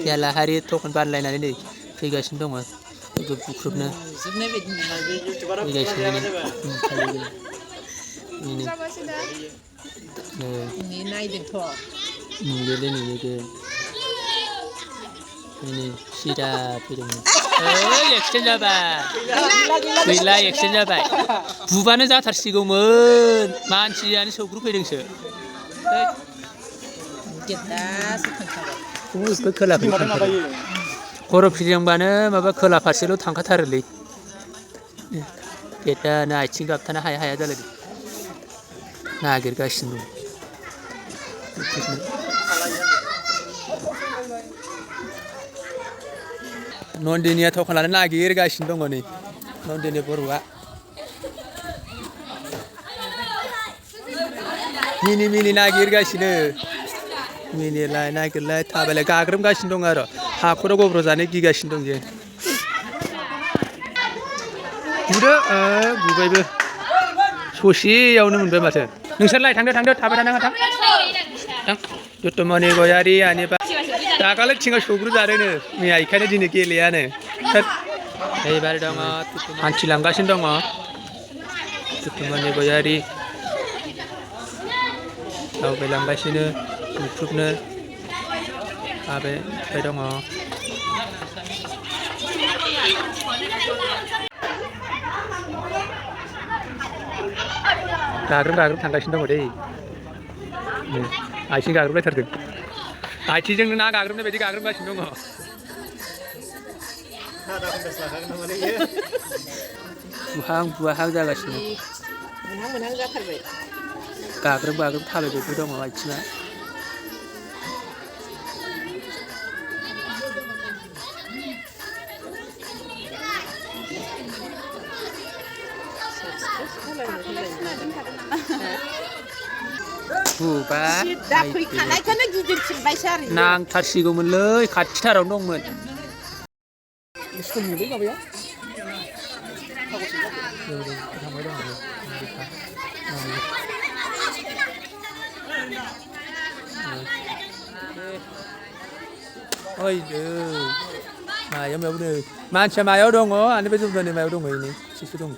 याला हारि थखन बानलायनानै नै फैगासिनो दङ बुख्रुबनो फैगासिनो ini sida fैदोंमोन एक्सिडेन्ट जाबाय गैला एक्सिडेन्ट जाबाय बुबानो जाथारसिगौमोन मानसियानो सौग्रुफैदोंसो खोला खर' फिदिंबानो माबा खोला फारसेल' थांखाथारोलै गेटानो आथिं गाबथानो हाया हाया जालायदों नागिरगासिनो दं नन्दिनिया थखन लानो नागिरगासिनो दङ नै नन्दिनि बर'आ मिनि मिनि नागिरगासिनो मिनिलाय नागिरलाय थाबायलाय गाग्रोमगासिनो दं आरो हाखराव गब्र' जानो गिगासिनो दं जे बुदो बुबायबो ससेयावनो मोनबाय माथो नोंसोरलाय थांदो थाबाय थानाङा थां जुतुमनि गयारि आनिबा दाखालै थिङाव सौग्रुजादोंनो मैया बेखायनो दिनै गेलेयानो एबार दङ हान्थिलांगासिनो दङ जुतुमनि गयारि दावबायलांगासिनो बुख्रुबनो थाबाय दङ गाग्रोम थांगासिनो दङ दै आथिं गाग्रोबलायथारदों आथिंजोंनो ना गाग्रोबनाय बायदि गाग्रोबगासिनो दङ बुहां जागासिनो मोनहां जाथारबाय गाग्रोब थाबायबायबो दङ आथिङा नांथारसिगौमोनलै खाथिथारावनो दंमोन मायाव नै मानसिया मायाव दङ आंनि बे जुमदानि मायाव दङ इनि एसेसो दङ